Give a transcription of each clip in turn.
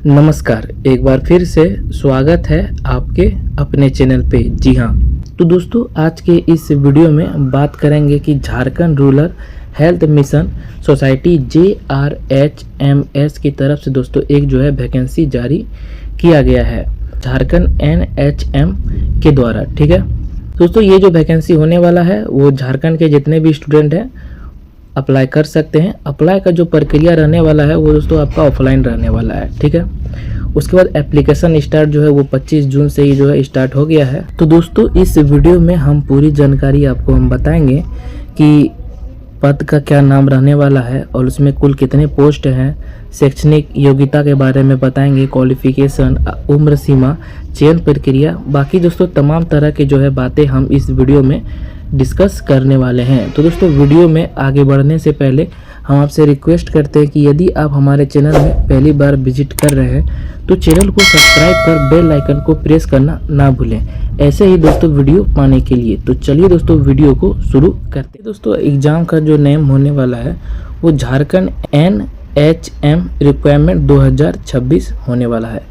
नमस्कार, एक बार फिर से स्वागत है आपके अपने चैनल पे। जी हाँ, तो दोस्तों आज के इस वीडियो में बात करेंगे कि Jharkhand rural health mission society JRHMS की तरफ से दोस्तों एक जो है वैकेंसी जारी किया गया है झारखंड NHM के द्वारा। ठीक है दोस्तों, ये जो वैकेंसी होने वाला है वो झारखंड के जितने भी स्टूडेंट हैं अप्लाई कर सकते हैं। अप्लाई का जो प्रक्रिया रहने वाला है वो दोस्तों आपका ऑफलाइन रहने वाला है। ठीक है, उसके बाद एप्लीकेशन स्टार्ट जो है वो 25 जून से ही जो है स्टार्ट हो गया है। तो दोस्तों इस वीडियो में हम पूरी जानकारी आपको हम बताएंगे कि पद का क्या नाम रहने वाला है और उसमें कुल कितने पोस्ट हैं, शैक्षणिक योग्यता के बारे में बताएंगे, क्वालिफिकेशन, उम्र सीमा, चयन प्रक्रिया, बाकी दोस्तों तमाम तरह की जो है बातें हम इस वीडियो में डिस्कस करने वाले हैं। तो दोस्तों वीडियो में आगे बढ़ने से पहले हम आपसे रिक्वेस्ट करते हैं कि यदि आप हमारे चैनल में पहली बार विजिट कर रहे हैं तो चैनल को सब्सक्राइब कर बेल आइकन को प्रेस करना ना भूलें, ऐसे ही दोस्तों वीडियो पाने के लिए। तो चलिए दोस्तों वीडियो को शुरू करते हैं। दोस्तों एग्जाम का जो नेम होने वाला है वो झारखंड NHM रिक्वायरमेंट 2026 होने वाला है।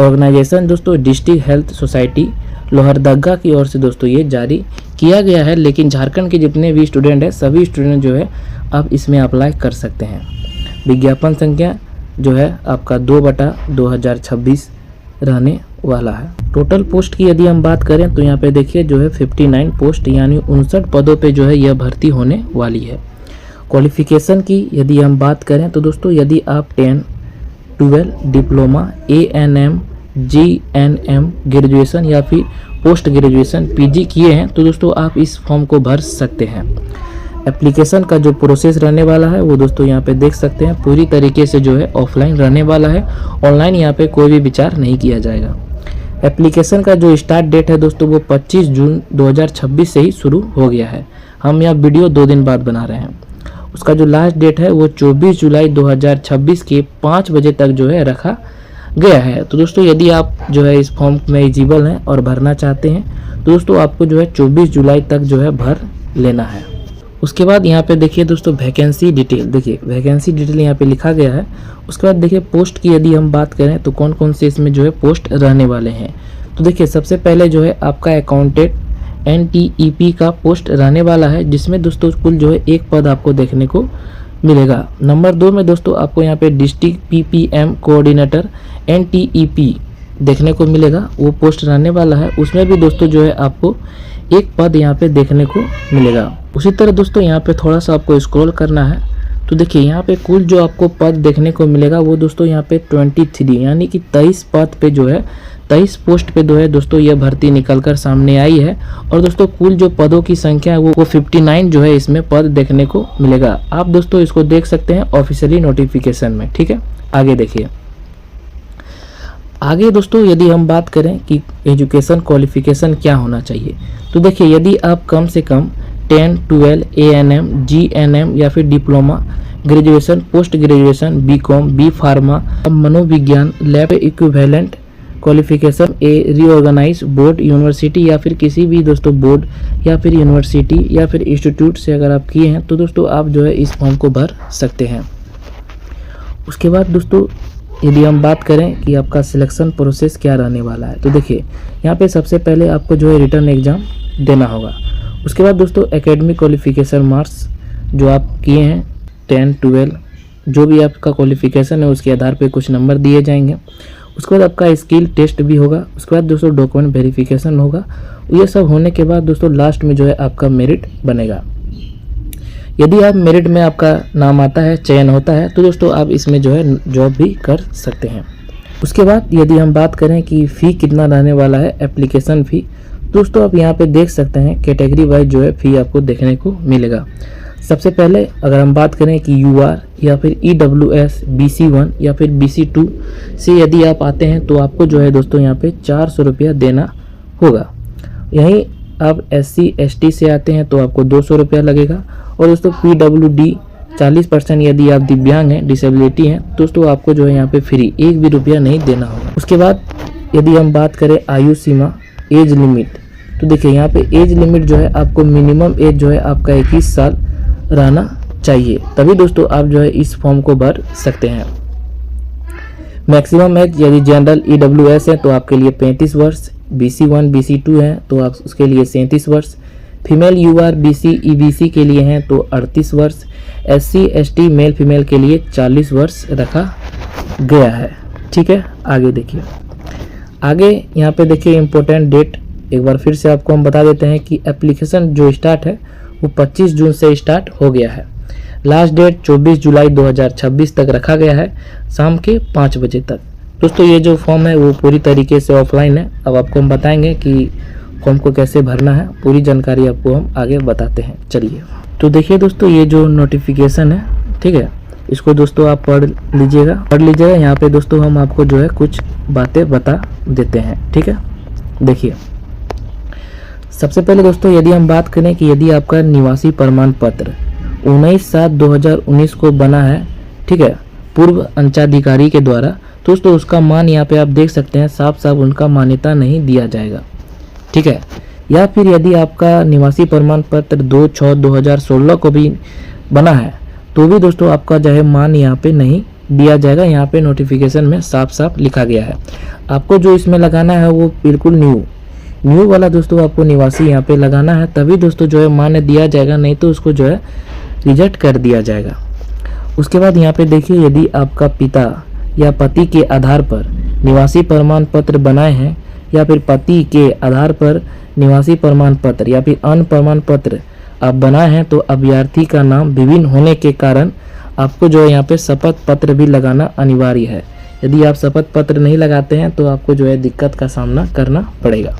ऑर्गेनाइजेशन दोस्तों डिस्ट्रिक्ट हेल्थ सोसाइटी लोहरदगा की ओर से दोस्तों ये जारी किया गया है, लेकिन झारखंड के जितने भी स्टूडेंट हैं सभी स्टूडेंट जो है आप इसमें अप्लाई कर सकते हैं। विज्ञापन संख्या जो है आपका 2/2026 रहने वाला है। टोटल पोस्ट की यदि हम बात करें तो यहाँ पे देखिए जो है 59 पोस्ट यानी 59 पदों पे जो है यह भर्ती होने वाली है। क्वालिफिकेशन की यदि हम बात करें तो दोस्तों यदि आप 10, 12 डिप्लोमा, ANM, GNM ग्रेजुएशन या फिर पोस्ट ग्रेजुएशन PG किए हैं तो दोस्तों आप इस फॉर्म को भर सकते हैं। एप्लीकेशन का जो प्रोसेस रहने वाला है वो दोस्तों यहाँ पे देख सकते हैं पूरी तरीके से जो है ऑफलाइन रहने वाला है। ऑनलाइन यहाँ पे कोई भी विचार नहीं किया जाएगा। एप्लीकेशन का जो स्टार्ट डेट है दोस्तों वो 25 जून 2026 से ही शुरू हो गया है। हम यह वीडियो 2 दिन बाद बना रहे हैं। उसका जो लास्ट डेट है वो 24 जुलाई 2026 के 5 बजे तक जो है रखा गया है। तो दोस्तों यदि आप जो है इस फॉर्म में एलिजिबल हैं और भरना चाहते हैं तो दोस्तों आपको जो है 24 जुलाई तक जो है भर लेना है। उसके बाद यहाँ पे देखिए दोस्तों वैकेंसी डिटेल, देखिए वैकेंसी डिटेल यहाँ पे लिखा गया है। उसके बाद देखिए पोस्ट की यदि हम बात करें तो कौन कौन से इसमें जो है पोस्ट रहने वाले हैं। तो देखिए सबसे पहले जो है आपका अकाउंटेंट NTEP का पोस्ट रहने वाला है, जिसमें दोस्तों कुल जो है 1 पद आपको देखने को मिलेगा। नंबर 2 में दोस्तों आपको यहाँ पे डिस्ट्रिक्ट PPM कोऑर्डिनेटर NTEP देखने को मिलेगा, वो पोस्ट रहने वाला है। उसमें भी दोस्तों जो है आपको 1 पद यहाँ पे देखने को मिलेगा। उसी तरह दोस्तों यहाँ पे थोड़ा सा आपको स्क्रॉल करना है तो देखिए यहाँ पे कुल जो आपको पद देखने को मिलेगा वो दोस्तों यहाँ पे 23 यानी कि 23 पद पे जो है 23 पोस्ट पे जो है दोस्तों यह भर्ती निकल कर सामने आई है। और दोस्तों कुल जो पदों की संख्या है वो 59 जो है इसमें पद देखने को मिलेगा। आप दोस्तों इसको देख सकते हैं ऑफिशियली नोटिफिकेशन में। ठीक है, आगे देखिए। आगे दोस्तों यदि हम बात करें कि एजुकेशन क्वालिफिकेशन क्या होना चाहिए तो देखिए यदि आप कम से कम 10, 12 ANM, GNM या फिर diploma graduation, post graduation, BCom, B pharma, मनोविज्ञान, लैब इक्विवेलेंट क्वालिफिकेशन ए रीऑर्गेनाइज बोर्ड, यूनिवर्सिटी या फिर किसी भी दोस्तों बोर्ड या फिर यूनिवर्सिटी या फिर इंस्टीट्यूट से अगर आप किए हैं तो दोस्तों आप जो है इस फॉर्म को भर सकते हैं। उसके बाद दोस्तों यदि हम बात करें कि आपका सिलेक्शन प्रोसेस क्या रहने वाला है तो देखिए यहाँ पे सबसे पहले आपको जो है रिटर्न एग्ज़ाम देना होगा। उसके बाद दोस्तों एकेडमिक क्वालिफिकेशन मार्क्स जो आप किए हैं 10, 12 जो भी आपका क्वालिफिकेशन है उसके आधार पे कुछ नंबर दिए जाएंगे। उसके बाद आपका स्किल टेस्ट भी होगा। उसके बाद दोस्तों डॉक्यूमेंट वेरिफिकेशन होगा। ये सब होने के बाद दोस्तों लास्ट में जो है आपका मेरिट बनेगा। यदि आप मेरिट में आपका नाम आता है, चयन होता है तो दोस्तों आप इसमें जो है जॉब भी कर सकते हैं। उसके बाद यदि हम बात करें कि फ़ी कितना रहने वाला है, एप्लीकेशन फ़ी, दोस्तों आप यहाँ पे देख सकते हैं कैटेगरी वाइज जो है फ़ी आपको देखने को मिलेगा। सबसे पहले अगर हम बात करें कि UR या फिर EWS BC1 या फिर BC2 से यदि आप आते हैं तो आपको जो है दोस्तों यहाँ पे 400 रुपया देना होगा। यहीं आप SC ST से आते हैं तो आपको 200 रुपया लगेगा। और दोस्तों PWD 40% यदि आप दिव्यांग हैं, डिसेबिलिटी हैं, दोस्तों आपको जो है यहाँ पे फ्री 1 भी रुपया नहीं देना होगा। उसके बाद यदि हम बात करें आयु सीमा, एज लिमिट, तो देखिए यहाँ पे एज लिमिट जो है आपको मिनिमम एज जो है आपका 21 साल रहना चाहिए, तभी दोस्तों आप जो है इस फॉर्म को भर सकते हैं। मैक्सिमम एज यदि जनरल EWS है तो आपके लिए 35 वर्ष, BC1 BC2 है तो आप उसके लिए 37 वर्ष, फीमेल UR BC EBC के लिए हैं तो 38 वर्ष, SC ST मेल फीमेल के लिए 40 वर्ष रखा गया है। ठीक है, आगे देखिए। आगे यहाँ पे देखिए इम्पोर्टेंट डेट एक बार फिर से आपको हम बता देते हैं कि एप्लीकेशन जो स्टार्ट है वो 25 जून से स्टार्ट हो गया है। लास्ट डेट 24 जुलाई 2026 तक रखा गया है, शाम के 5 बजे तक। दोस्तों ये जो फॉर्म है वो पूरी तरीके से ऑफलाइन है। अब आपको हम बताएंगे कि फॉर्म को कैसे भरना है, पूरी जानकारी आपको हम आगे बताते हैं। चलिए, तो देखिए दोस्तों ये जो नोटिफिकेशन है, ठीक है, इसको दोस्तों आप पढ़ लीजिएगा। यहाँ पे दोस्तों हम आपको जो है कुछ बातें बता देते हैं। ठीक है, देखिए सबसे पहले दोस्तों यदि हम बात करें कि यदि आपका निवासी प्रमाण पत्र 19/7/2019 को बना है, ठीक है, पूर्व अंचाधिकारी के द्वारा, तो दोस्तों उसका मान यहाँ पे आप देख सकते हैं साफ साफ उनका मान्यता नहीं दिया जाएगा। ठीक है, या फिर यदि आपका निवासी प्रमाण पत्र 2/6/2016 को भी बना है तो भी दोस्तों आपका जो है मान यहाँ पे नहीं दिया जाएगा। यहाँ पे नोटिफिकेशन में साफ साफ लिखा गया है। आपको जो इसमें लगाना है वो बिल्कुल न्यू वाला दोस्तों आपको निवासी यहाँ पे लगाना है, तभी दोस्तों जो है मान्य दिया जाएगा, नहीं तो उसको जो है रिजेक्ट कर दिया जाएगा। उसके बाद यहाँ पे देखिए यदि आपका पिता या पति के आधार पर निवासी प्रमाण पत्र बनाए हैं या फिर पति के आधार पर निवासी प्रमाण पत्र या फिर अन्य प्रमाण पत्र आप बनाए हैं तो अभ्यर्थी का नाम विभिन्न होने के कारण आपको जो है यहाँ पे शपथ पत्र भी लगाना अनिवार्य है। यदि आप शपथ पत्र नहीं लगाते हैं तो आपको जो है दिक्कत का सामना करना पड़ेगा।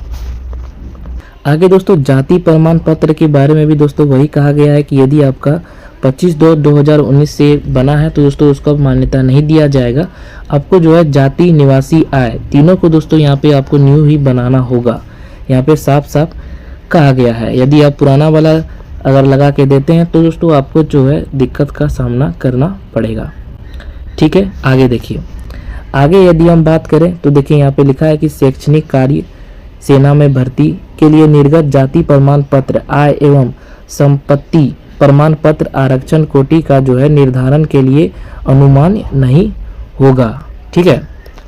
आगे दोस्तों जाति प्रमाण पत्र के बारे में भी दोस्तों वही कहा गया है कि यदि आपका 25/2/2019 से बना है तो दोस्तों उसको मान्यता नहीं दिया जाएगा। आपको जो है जाति, निवासी, आय तीनों को दोस्तों यहाँ पे आपको न्यू ही बनाना होगा। यहाँ पे साफ साफ कहा गया है। यदि आप पुराना वाला अगर लगा के देते हैं तो दोस्तों आपको जो है दिक्कत का सामना करना पड़ेगा। ठीक है, आगे देखिए। आगे यदि हम बात करें तो देखिए यहाँ पे लिखा है कि शैक्षणिक कार्य, सेना में भर्ती के लिए निर्गत जाति प्रमाण पत्र, आय एवं संपत्ति प्रमाण पत्र आरक्षण कोटि का जो है निर्धारण के लिए अनुमान नहीं होगा। ठीक है,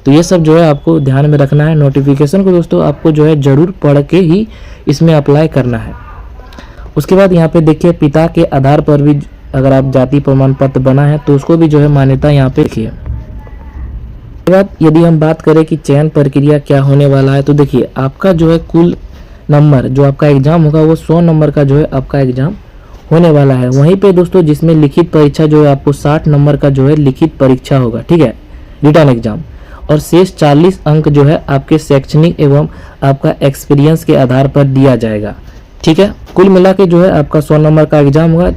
तो ये सब जो है आपको ध्यान में रखना है। नोटिफिकेशन को दोस्तों आपको जो है जरूर पढ़ के ही इसमें अप्लाई करना है। उसके बाद यहाँ पे देखिए पिता के आधार पर भी अगर आप जाति प्रमाण पत्र बना है तो उसको भी जो है मान्यता यहाँ पे देखिए। उसके बाद यदि हम बात करें कि चयन प्रक्रिया क्या होने वाला है तो देखिए आपका जो है कुल नंबर जो आपका एग्जाम होगा वो 100 नंबर का जो है आपका एग्जाम होने वाला है। वहीं पे दोस्तों जिसमें लिखित परीक्षा जो है आपको 60 नंबर का जो है लिखित परीक्षा होगा। ठीक है, रिटर्न एग्जाम, और शेष 40 अंक जो है आपके शैक्षणिक एवं आपका एक्सपीरियंस के आधार पर दिया जाएगा। ठीक है, कुल मिला के जो है आपका 100 नंबर का एग्जाम होगा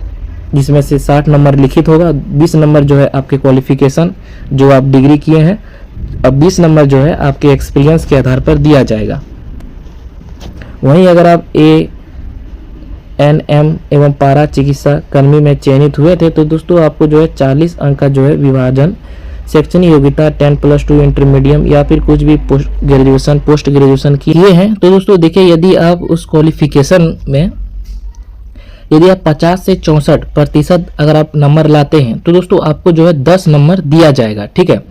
जिसमें से 60 नंबर लिखित होगा, 20 नंबर जो है आपके क्वालिफिकेशन जो आप डिग्री किए हैं, और 20 नंबर जो है आपके एक्सपीरियंस के आधार पर दिया जाएगा। वहीं अगर आप ANM एवं पारा चिकित्सा कर्मी में चयनित हुए थे तो दोस्तों आपको जो है 40 अंक का जो है विभाजन शैक्षणिक योग्यता 10+2 इंटरमीडियम या फिर कुछ भी पोस्ट ग्रेजुएशन किए हैं तो दोस्तों देखिए यदि आप उस क्वालिफिकेशन में यदि आप 50 से 64% अगर आप नंबर लाते हैं तो दोस्तों आपको जो है 10 नंबर दिया जाएगा। ठीक है,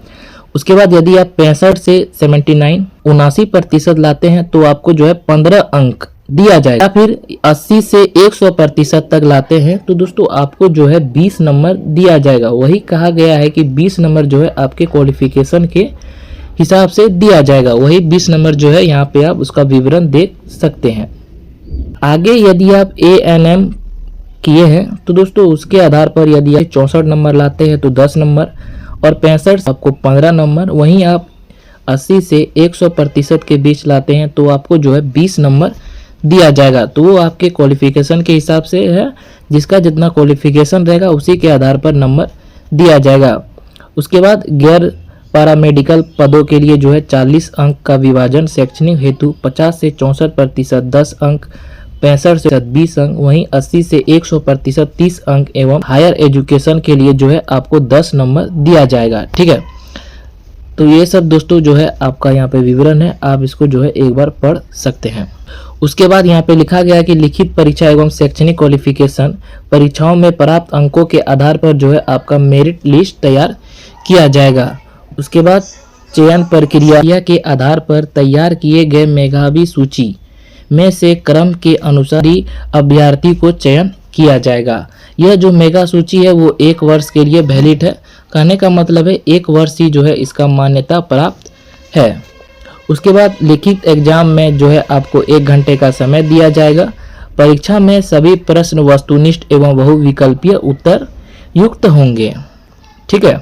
उसके बाद यदि आप 65 से 79-79% लाते हैं तो आपको जो है 15 अंक दिया जाएगा। या फिर 80 से 100% तक लाते हैं तो दोस्तों आपको जो है 20 नंबर दिया जाएगा। वही कहा गया है कि 20 नंबर जो है आपके क्वालिफिकेशन के हिसाब से दिया जाएगा। वही 20 नंबर जो है यहाँ पे आप उसका विवरण देख सकते हैं। आगे यदि आप ANM किए हैं तो दोस्तों उसके आधार पर यदि आप 64 नंबर लाते हैं तो 10 नंबर और 65 आपको 15 नंबर। वहीं आप 80 से 100% के बीच लाते हैं तो आपको जो है 20 नंबर दिया जाएगा। तो वो आपके क्वालिफिकेशन के हिसाब से है, जिसका जितना क्वालिफिकेशन रहेगा उसी के आधार पर नंबर दिया जाएगा। उसके बाद गैर पैरामेडिकल पदों के लिए जो है 40 अंक का विभाजन शैक्षणिक हेतु 50 से 64% 10 अंक, 65 से 20 अंक, वहीं 80 से 100% 30 अंक एवं हायर एजुकेशन के लिए जो है आपको 10 नंबर दिया जाएगा। ठीक है, तो ये सब दोस्तों जो है आपका यहाँ पे विवरण है, आप इसको जो है एक बार पढ़ सकते हैं। उसके बाद यहाँ पे लिखा गया है कि लिखित परीक्षा एवं शैक्षणिक क्वालिफिकेशन परीक्षाओं में प्राप्त अंकों के आधार पर जो है आपका मेरिट लिस्ट तैयार किया जाएगा। उसके बाद चयन प्रक्रिया के आधार पर तैयार किए गए मेधावी सूची में से क्रम के अनुसार ही अभ्यर्थी को चयन किया जाएगा। यह जो मेगा सूची है वो 1 वर्ष के लिए वैलिड है। कहने का मतलब है 1 वर्ष ही जो है इसका मान्यता प्राप्त है। उसके बाद लिखित एग्जाम में जो है आपको 1 घंटे का समय दिया जाएगा। परीक्षा में सभी प्रश्न वस्तुनिष्ठ एवं बहुविकल्पीय उत्तर युक्त होंगे। ठीक है।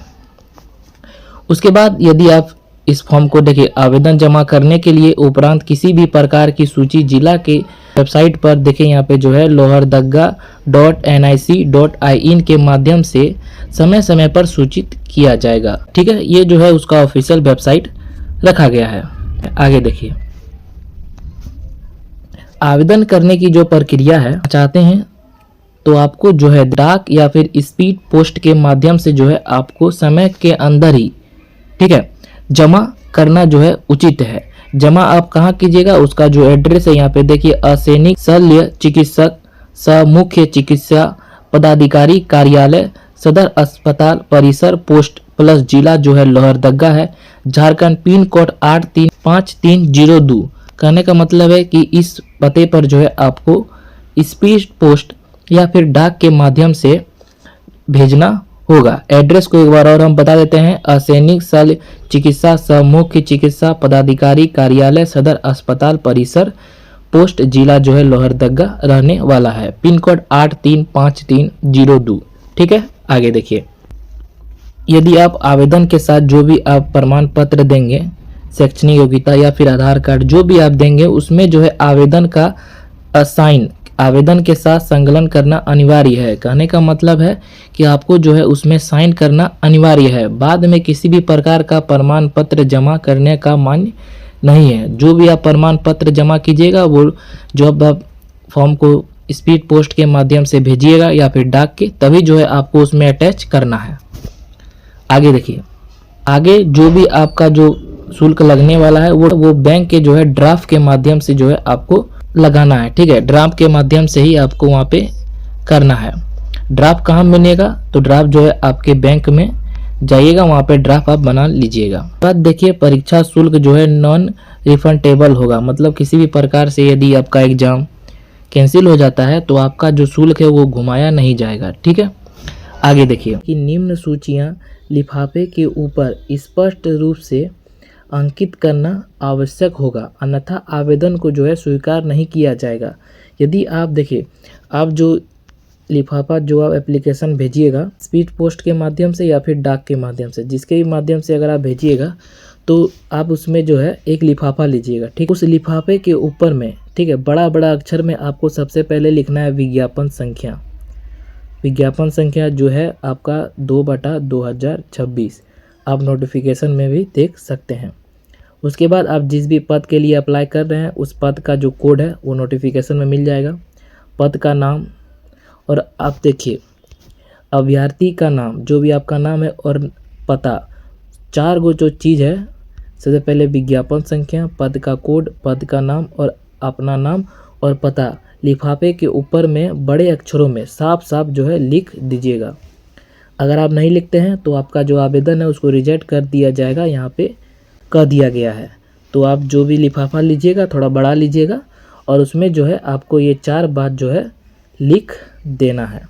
उसके बाद यदि आप इस फॉर्म को देखिए, आवेदन जमा करने के लिए उपरांत किसी भी प्रकार की सूची जिला के वेबसाइट पर देखिए, यहाँ पे जो है lohardaga.nic.in के माध्यम से समय समय पर सूचित किया जाएगा। ठीक है, ये जो है उसका ऑफिशियल वेबसाइट रखा गया है। आगे देखिए, आवेदन करने की जो प्रक्रिया है चाहते हैं तो आपको जो है डाक या फिर स्पीड पोस्ट के माध्यम से जो है आपको समय के अंदर ही, ठीक है, जमा करना जो है उचित है। जमा आप कहाँ कीजिएगा, उसका जो एड्रेस है यहाँ पे देखिए, असैनिक शल्य चिकित्सक सह मुख्य चिकित्सा पदाधिकारी कार्यालय सदर अस्पताल परिसर पोस्ट प्लस जिला जो है लोहरदगा है, झारखंड, पिन कोड 835302। कहने का मतलब है कि इस पते पर जो है आपको स्पीड पोस्ट या फिर डाक के माध्यम से भेजना होगा। एड्रेस को एक बार और हम बता देते हैं, असैनिक शल्य चिकित्सा सह मुख्य चिकित्सा पदाधिकारी कार्यालय सदर अस्पताल परिसर पोस्ट जिला जो है लोहरदगा रहने वाला है, पिन कोड 835302। ठीक है। आगे देखिए, यदि आप आवेदन के साथ जो भी आप प्रमाण पत्र देंगे, शैक्षणिक योग्यता या फिर आधार कार्ड जो भी आप देंगे, उसमें जो है आवेदन का साइन आवेदन के साथ संकलन करना अनिवार्य है। कहने का मतलब है कि आपको जो है उसमें साइन करना अनिवार्य है। बाद में किसी भी प्रकार का प्रमाण पत्र जमा करने का मान्य नहीं है। जो भी आप प्रमाण पत्र जमा कीजिएगा वो जो आप फॉर्म को स्पीड पोस्ट के माध्यम से भेजिएगा या फिर डाक के, तभी जो है आपको उसमें अटैच करना है। आगे देखिए, आगे जो भी आपका जो शुल्क लगने वाला है वो बैंक के जो है ड्राफ्ट के माध्यम से जो है आपको लगाना है। ठीक है, ड्राफ्ट के माध्यम से ही आपको वहाँ पे करना है। ड्राफ्ट कहाँ मिलेगा, तो ड्राफ्ट जो है आपके बैंक में जाइएगा, वहाँ पे ड्राफ्ट आप बना लीजिएगा। बाद देखिए, परीक्षा शुल्क जो है नॉन रिफंडेबल होगा। मतलब किसी भी प्रकार से यदि आपका एग्जाम कैंसिल हो जाता है तो आपका जो शुल्क है वो घुमाया नहीं जाएगा। ठीक है। आगे देखिए कि निम्न सूचियाँ लिफाफे के ऊपर स्पष्ट रूप से अंकित करना आवश्यक होगा, अन्यथा आवेदन को जो है स्वीकार नहीं किया जाएगा। यदि आप देखिए, आप जो लिफाफा जो आप एप्लीकेशन भेजिएगा स्पीड पोस्ट के माध्यम से या फिर डाक के माध्यम से, जिसके भी माध्यम से अगर आप भेजिएगा तो आप उसमें जो है एक लिफाफा लीजिएगा। ठीक, उस लिफाफे के ऊपर में, ठीक है, बड़ा बड़ा अक्षर में आपको सबसे पहले लिखना है विज्ञापन संख्या। विज्ञापन संख्या जो है आपका 2/2026 आप नोटिफिकेशन में भी देख सकते हैं। उसके बाद आप जिस भी पद के लिए अप्लाई कर रहे हैं उस पद का जो कोड है वो नोटिफिकेशन में मिल जाएगा। पद का नाम और आप देखिए अभ्यर्थी का नाम, जो भी आपका नाम है और पता, 4 गो जो चीज़ है, सबसे पहले विज्ञापन संख्या, पद का कोड, पद का नाम और अपना नाम और पता लिफाफे के ऊपर में बड़े अक्षरों में साफ साफ जो है लिख दीजिएगा। अगर आप नहीं लिखते हैं तो आपका जो आवेदन है उसको रिजेक्ट कर दिया जाएगा, यहाँ पे कह दिया गया है। तो आप जो भी लिफाफा लीजिएगा थोड़ा बड़ा लीजिएगा और उसमें जो है आपको ये 4 बात जो है लिख देना है।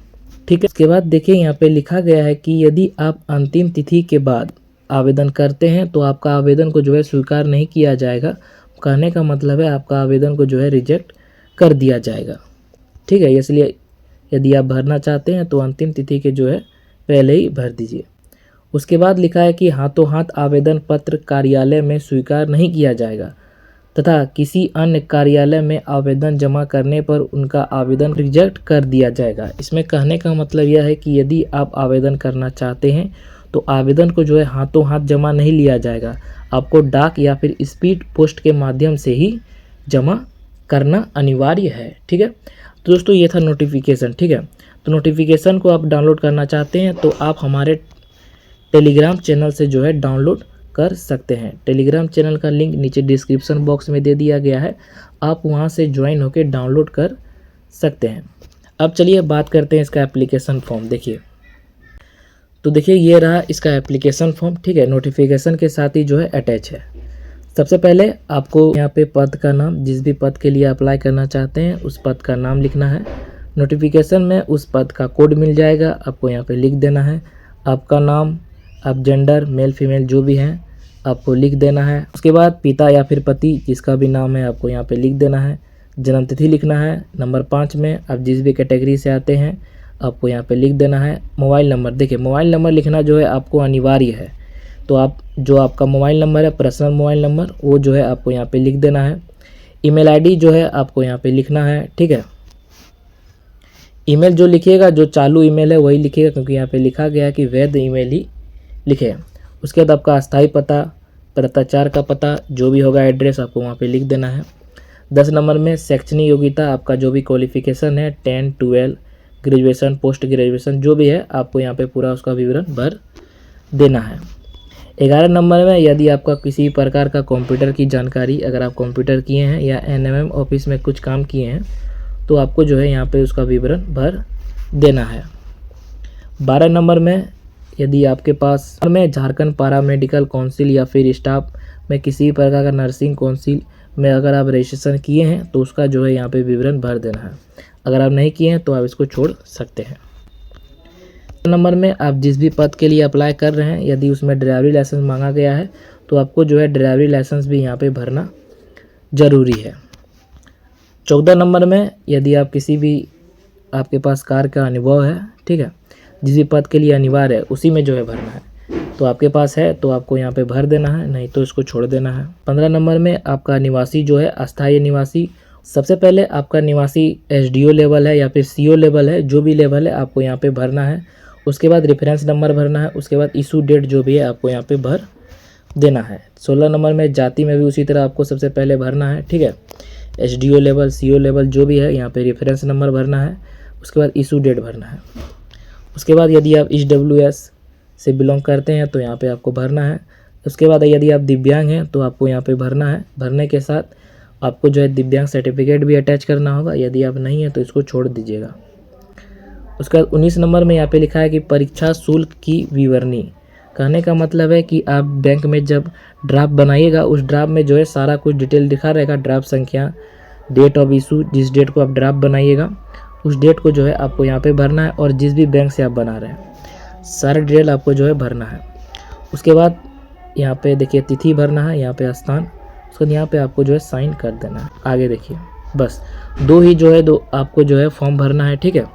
ठीक है। इसके बाद देखिए यहाँ पे लिखा गया है कि यदि आप अंतिम तिथि के बाद आवेदन करते हैं तो आपका आवेदन को जो है स्वीकार नहीं किया जाएगा। कहने का मतलब है आपका आवेदन को जो है रिजेक्ट कर दिया जाएगा। ठीक है, इसलिए यदि आप भरना चाहते हैं तो अंतिम तिथि के जो है पहले ही भर दीजिए। उसके बाद लिखा है कि हाथों हाथ आवेदन पत्र कार्यालय में स्वीकार नहीं किया जाएगा तथा किसी अन्य कार्यालय में आवेदन जमा करने पर उनका आवेदन रिजेक्ट कर दिया जाएगा। इसमें कहने का मतलब यह है कि यदि आप आवेदन करना चाहते हैं तो आवेदन को जो है हाथों हाथ जमा नहीं लिया जाएगा, आपको डाक या फिर स्पीड पोस्ट के माध्यम से ही जमा करना अनिवार्य है। ठीक है। तो दोस्तों ये था नोटिफिकेशन। ठीक है, तो नोटिफिकेशन को आप डाउनलोड करना चाहते हैं तो आप हमारे टेलीग्राम चैनल से जो है डाउनलोड कर सकते हैं। टेलीग्राम चैनल का लिंक नीचे डिस्क्रिप्शन बॉक्स में दे दिया गया है, आप वहां से ज्वाइन होकर डाउनलोड कर सकते हैं। अब चलिए बात करते हैं इसका एप्लीकेशन फॉर्म। देखिए, तो देखिए ये रहा इसका एप्लीकेशन फॉर्म, ठीक है, नोटिफिकेशन के साथ ही जो है अटैच है। सबसे पहले आपको यहाँ पे पद का नाम, जिस भी पद के लिए अप्लाई करना चाहते हैं उस पद का नाम लिखना है। नोटिफिकेशन में उस पद का कोड मिल जाएगा, आपको यहाँ पे लिख देना है। आपका नाम, आप जेंडर मेल फीमेल जो भी हैं आपको लिख देना है। उसके बाद पिता या फिर पति जिसका भी नाम है आपको यहाँ पे लिख देना है। जन्म तिथि लिखना है। नंबर 5 में आप जिस भी कैटेगरी से आते हैं आपको यहाँ पे लिख देना है। मोबाइल नंबर, देखिए मोबाइल नंबर लिखना जो है आपको अनिवार्य है, तो आप जो आपका मोबाइल नंबर है पर्सनल मोबाइल नंबर वो जो है आपको यहाँ पे लिख देना है। ईमेल आईडी जो है आपको यहाँ पे लिखना है, ठीक है। ईमेल जो लिखिएगा जो चालू ईमेल है वही लिखिएगा, क्योंकि यहाँ पे लिखा गया है कि वैध ईमेल ही लिखे। उसके बाद आपका अस्थायी पता, पत्राचार का पता जो भी होगा एड्रेस आपको वहाँ पे लिख देना है। 10 नंबर में शैक्षणिक योग्यता, आपका जो भी क्वालिफिकेशन है 10, 12, ग्रेजुएशन, पोस्ट ग्रेजुएशन जो भी है आपको यहाँ पे पूरा उसका विवरण भर देना है। 11 नंबर में यदि आपका किसी प्रकार का कंप्यूटर की जानकारी, अगर आप कंप्यूटर किए हैं या NMM ऑफिस में कुछ काम किए हैं तो आपको जो है यहाँ पे उसका विवरण भर देना है। 12 नंबर में यदि आपके पास में झारखंड पैरामेडिकल काउंसिल या फिर स्टाफ में किसी प्रकार का नर्सिंग काउंसिल में अगर आप रजिस्ट्रेशन किए हैं तो उसका जो है यहाँ पे विवरण भर देना है। अगर आप नहीं किए हैं तो आप इसको छोड़ सकते हैं। नंबर में आप जिस भी पद के लिए अप्लाई कर रहे हैं यदि उसमें ड्राइवरी लाइसेंस मांगा गया है तो आपको जो है ड्राइवरी लाइसेंस भी यहाँ पे भरना ज़रूरी है। 14 नंबर में यदि आप किसी भी आपके पास कार का अनुभव है, ठीक है, जिस भी पद के लिए अनिवार्य है उसी में जो है भरना है, तो आपके पास है तो आपको यहाँ पे भर देना है, नहीं तो इसको छोड़ देना है। 15 नंबर में आपका निवासी जो है अस्थायी निवासी, सबसे पहले आपका निवासी SDO लेवल है या फिर CO लेवल है, जो भी लेवल है आपको यहाँ पे भरना है। उसके बाद रेफरेंस नंबर भरना है। उसके बाद इशू डेट जो भी है आपको यहाँ पे भर देना है। 16 नंबर में जाति में भी उसी तरह आपको सबसे पहले भरना है, ठीक है, SDO लेवल, CO लेवल जो भी है यहाँ पे रेफरेंस नंबर भरना है। उसके बाद इशू डेट भरना है। उसके बाद यदि आप EWS से बिलोंग करते हैं तो यहाँ पे आपको भरना है। उसके बाद यदि आप दिव्यांग हैं तो आपको यहाँ पे भरना है। भरने के साथ आपको जो है दिव्यांग सर्टिफिकेट भी अटैच करना होगा। यदि आप नहीं है तो इसको छोड़ दीजिएगा। उसके बाद 19 नंबर में यहाँ पे लिखा है कि परीक्षा शुल्क की विवरणी। कहने का मतलब है कि आप बैंक में जब ड्राफ्ट बनाइएगा उस ड्राफ्ट में जो है सारा कुछ डिटेल लिखा रहेगा, ड्राफ्ट संख्या, डेट ऑफ इशू, जिस डेट को आप ड्राफ्ट बनाइएगा उस डेट को जो है आपको यहाँ पे भरना है, और जिस भी बैंक से आप बना रहे हैं सारा डिटेल आपको जो है भरना है। उसके बाद यहाँ पे देखिए तिथि भरना है, यहाँ पे स्थान, उसके बाद यहाँ पे आपको जो है साइन कर देना है। आगे देखिए बस दो आपको जो है फॉर्म भरना है, ठीक है।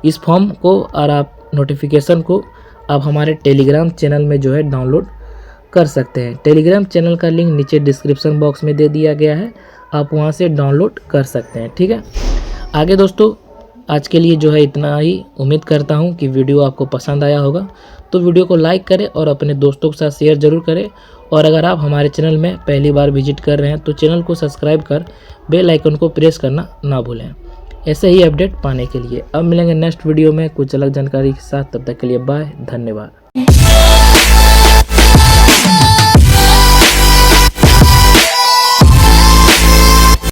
इस फॉर्म को और आप नोटिफिकेशन को आप हमारे टेलीग्राम चैनल में जो है डाउनलोड कर सकते हैं। टेलीग्राम चैनल का लिंक नीचे डिस्क्रिप्शन बॉक्स में दे दिया गया है, आप वहां से डाउनलोड कर सकते हैं, ठीक है। आगे दोस्तों आज के लिए जो है इतना ही। उम्मीद करता हूं कि वीडियो आपको पसंद आया होगा, तो वीडियो को लाइक करें और अपने दोस्तों के साथ शेयर ज़रूर करें। और अगर आप हमारे चैनल में पहली बार विजिट कर रहे हैं तो चैनल को सब्सक्राइब कर बेल आइकन को प्रेस करना ना भूलें, ऐसे ही अपडेट पाने के लिए। अब मिलेंगे नेक्स्ट वीडियो में कुछ अलग जानकारी के साथ, तब तक के लिए बाय, धन्यवाद।